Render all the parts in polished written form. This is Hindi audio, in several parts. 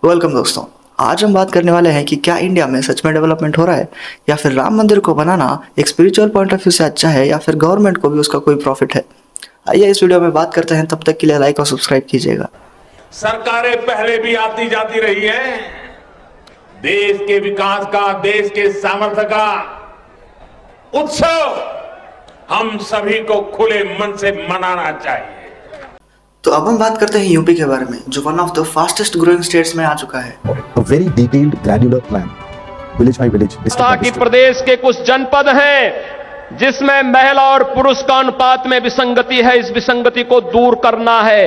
वेलकम दोस्तों। आज हम बात करने वाले हैं कि क्या इंडिया में सच में डेवलपमेंट हो रहा है या फिर राम मंदिर को बनाना एक स्पिरिचुअल पॉइंट ऑफ व्यू से अच्छा है या फिर गवर्नमेंट को भी उसका कोई प्रॉफिट है। आइए इस वीडियो में बात करते हैं, तब तक के लिए लाइक और सब्सक्राइब कीजिएगा। सरकारें पहले भी आती जाती रही हैं। देश के विकास का, देश के सामर्थ्य का उत्सव हम सभी को खुले मन से मनाना चाहिए। तो अब हम बात करते हैं यूपी के बारे में, जो one of the fastest growing states में आ चुका है। A very detailed granular plan, village by village, district by कि district. प्रदेश के कुछ जनपद हैं जिसमें महिला और पुरुष का अनुपात में विसंगति है। इस विसंगति को दूर करना है।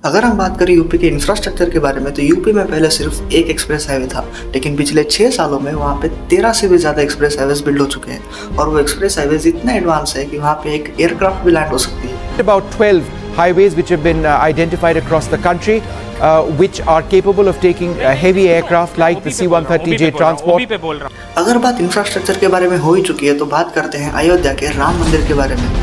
अगर हम बात करें यूपी के इंफ्रास्ट्रक्चर के बारे में, तो यूपी में पहले सिर्फ एक एक्सप्रेस हाईवे था, लेकिन पिछले 6 सालों में वहाँ पे 13 से भी ज़्यादा एक्सप्रेस हाईवेज बिल्ड हो चुके हैं। और वो एक्सप्रेस हाईवेज इतना एडवांस है कि वहाँ पे एक एयरक्राफ्ट भी लैंड हो सकती है। About 12 highways which have been identified across the country, which are capable of taking heavy aircraft like the C-130J transport. अगर बात इंफ्रास्ट्रक्चर के बारे में हो ही चुकी है, तो बात करते हैं अयोध्या के राम मंदिर के बारे में।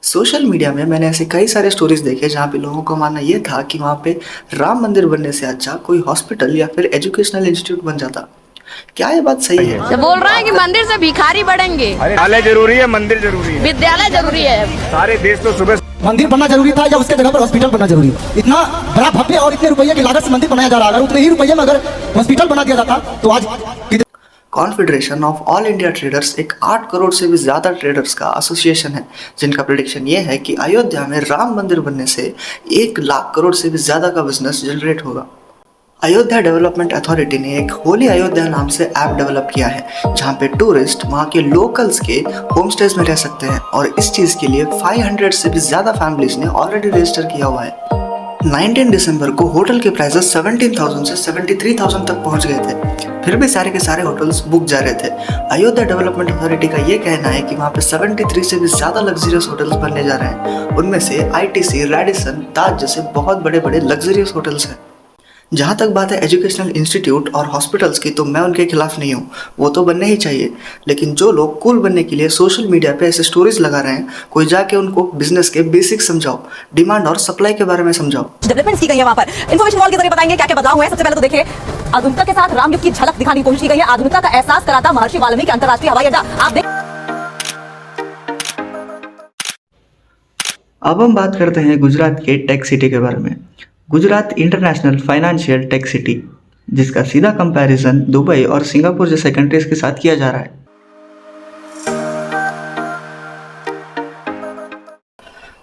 सोशल मीडिया में मैंने ऐसे कई सारे स्टोरीज देखे जहाँ पे लोगों का मानना ये था कि वहाँ पे राम मंदिर बनने से अच्छा कोई हॉस्पिटल या फिर एजुकेशनल इंस्टीट्यूट बन जाता। क्या ये बात सही है? तो बोल रहा है कि मंदिर से भिखारी बढ़ेंगे। विद्यालय जरूरी है, मंदिर जरूरी है, विद्यालय जरूरी है। सारे देश तो सुबह मंदिर बनना जरूरी था या उसके जगह पर हॉस्पिटल बनना जरूरी है? इतना बड़ा भव्य और इतने रुपये की लागत से मंदिर बनाया जा रहा है, अगर उतने ही रुपये में अगर हॉस्पिटल बना दिया जाता तो आज confederation of all India traders एक 8 करोड़ से भी ज़्यादा ट्रेडर्स का एसोसिएशन है, जिनका प्रेडिक्शन ये है कि अयोध्या में राम मंदिर बनने से 1 लाख करोड़ से भी ज़्यादा का बिजनेस जनरेट होगा। अयोध्या डेवलपमेंट अथॉरिटी ने एक होली अयोध्या नाम से ऐप डेवलप किया है, जहाँ पे टूरिस्ट वहाँ के लोकल्स के होम स्टेज में रह सकते हैं। और इस चीज़ के लिए 500 से भी ज़्यादा फैमिलीज ने ऑलरेडी रजिस्टर किया हुआ है। 19 दिसंबर को होटल के प्राइसेस 17,000 से 73,000 तक पहुंच गए थे, फिर भी सारे के सारे होटल्स बुक जा रहे थे। अयोध्या डेवलपमेंट अथॉरिटी का ये कहना है कि वहाँ पे 73 से भी ज़्यादा लग्जरियस होटल्स बनने जा रहे हैं। उनमें से ITC, रेडिसन, ताज जैसे बहुत बड़े बड़े लग्जरियस होटल्स हैं। जहाँ तक बात है एजुकेशनल इंस्टीट्यूट और हॉस्पिटल्स की, तो मैं उनके खिलाफ नहीं हूँ, वो तो बनने ही चाहिए। लेकिन जो लोग कूल बनने के लिए सोशल मीडिया पे ऐसे स्टोरीज लगा रहे हैं, कोई जाके उनको बिजनेस के बेसिक समझाओ, डिमांड और सप्लाई के बारे में समझाओ। डेवलपमेंट की गई है वहाँ पर, इन्फॉर्मेशन वॉल के जरिए बताएंगे क्या क्या बदलाव हुए हैं। सबसे पहले तो देखिए, आधुनिकता के साथ रामयुग की झलक दिखाने की कोशिश की गई है। आधुनिकता का एहसास कराता महर्षि वाल्मीकि अंतर्राष्ट्रीय हवाई अड्डा। आप देख। अब हम बात करते हैं गुजरात के टेक सिटी के बारे में। Gujarat international financial tech city, जिसका सीधा कंपैरिजन दुबई और सिंगापुर जैसे कंट्रीज के साथ किया जा रहा है।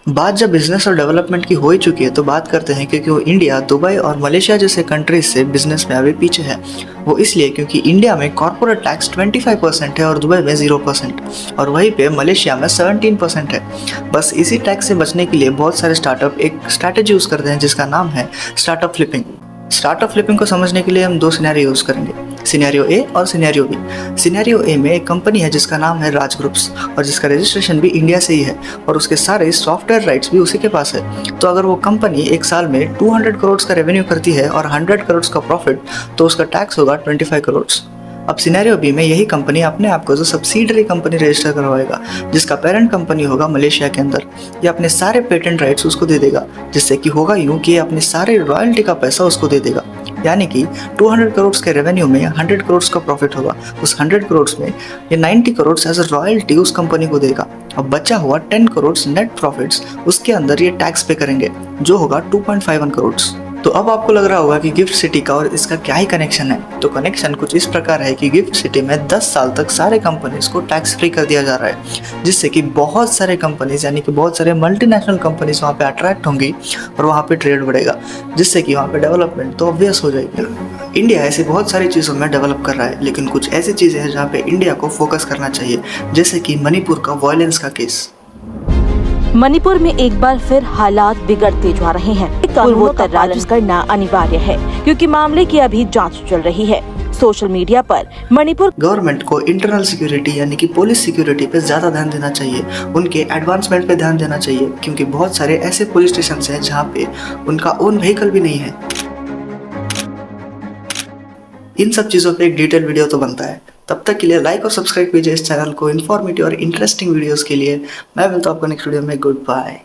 बात जब बिजनेस और डेवलपमेंट की हो ही चुकी है, तो बात करते हैं क्योंकि वो इंडिया, दुबई और मलेशिया जैसे कंट्रीज से बिजनेस में अभी पीछे है। वो इसलिए क्योंकि इंडिया में कॉर्पोरेट टैक्स 25% है और दुबई में 0%, और वहीं पे मलेशिया में 17% है। बस इसी टैक्स से बचने के लिए बहुत सारे स्टार्टअप एक स्ट्रैटेजी यूज़ करते हैं जिसका नाम है स्टार्टअप फ्लिपिंग। स्टार्टअप फ्लिपिंग को समझने के लिए हम 2 सिनेरियो यूज़ करेंगे, सिनेरियो ए और सिनेरियो बी। सिनेरियो ए में एक कंपनी है जिसका नाम है राज ग्रुप्स, और जिसका रजिस्ट्रेशन भी इंडिया से ही है, और उसके सारे सॉफ्टवेयर राइट्स भी उसी के पास है। तो अगर वो कंपनी एक साल में 200 करोड़ का रेवेन्यू करती है और 100 करोड़ का प्रॉफिट, तो उसका टैक्स होगा 25 करोड़। अब सिनेरियो बी में यही कंपनी अपने आप को जो सब्सिडरी कंपनी रजिस्टर करवाएगा, जिसका पेरेंट कंपनी होगा मलेशिया के अंदर। ये अपने सारे पेटेंट राइट्स उसको दे देगा, जिससे कि होगा यूँ कि अपने सारे रॉयल्टी का पैसा उसको दे देगा। यानी कि 200 करोड़ के रेवेन्यू में 100 करोड़ का प्रॉफिट होगा। उस 100 करोड़ में ये 90 करोड़ एज अ रॉयल्टी उस कंपनी को देगा। अब बचा हुआ 10 करोड़ नेट प्रॉफिट्स, उसके अंदर ये टैक्स पे करेंगे, जो होगा 2.51 करोड़। तो अब आपको लग रहा होगा कि गिफ्ट सिटी का और इसका क्या ही कनेक्शन है। तो कनेक्शन कुछ इस प्रकार है कि गिफ्ट सिटी में 10 साल तक सारे कंपनीज को टैक्स फ्री कर दिया जा रहा है, जिससे कि बहुत सारे कंपनीज यानी कि बहुत सारे मल्टीनेशनल कंपनीज वहाँ पे अट्रैक्ट होंगी और वहाँ पे ट्रेड बढ़ेगा, जिससे कि वहाँ पे डेवलपमेंट तो ऑब्वियस हो जाएगी। इंडिया ऐसी बहुत सारी चीज़ों में डेवलप कर रहा है, लेकिन कुछ ऐसी चीज़ें हैं जहाँ पे इंडिया को फोकस करना चाहिए, जैसे कि मणिपुर का वायलेंस का केस। मणिपुर में एक बार फिर हालात बिगड़ते जा रहे हैं। पूर्वोत्तर राज्य करना अनिवार्य है क्योंकि मामले की अभी जांच चल रही है। सोशल मीडिया पर मणिपुर गवर्नमेंट को इंटरनल सिक्योरिटी यानी कि पुलिस सिक्योरिटी पे ज़्यादा ध्यान देना चाहिए, उनके एडवांसमेंट पे ध्यान देना चाहिए, क्योंकि बहुत सारे ऐसे पुलिस स्टेशन हैं जहाँ पे उनका ओन व्हीकल भी नहीं है। इन सब चीज़ों पे एक डिटेल वीडियो तो बनता है। तब तक के लिए लाइक और सब्सक्राइब कीजिए इस चैनल को इन्फॉर्मेटिव और इंटरेस्टिंग वीडियोस के लिए। मैं मिलता हूँ आपको नेक्स्ट वीडियो में। Good bye.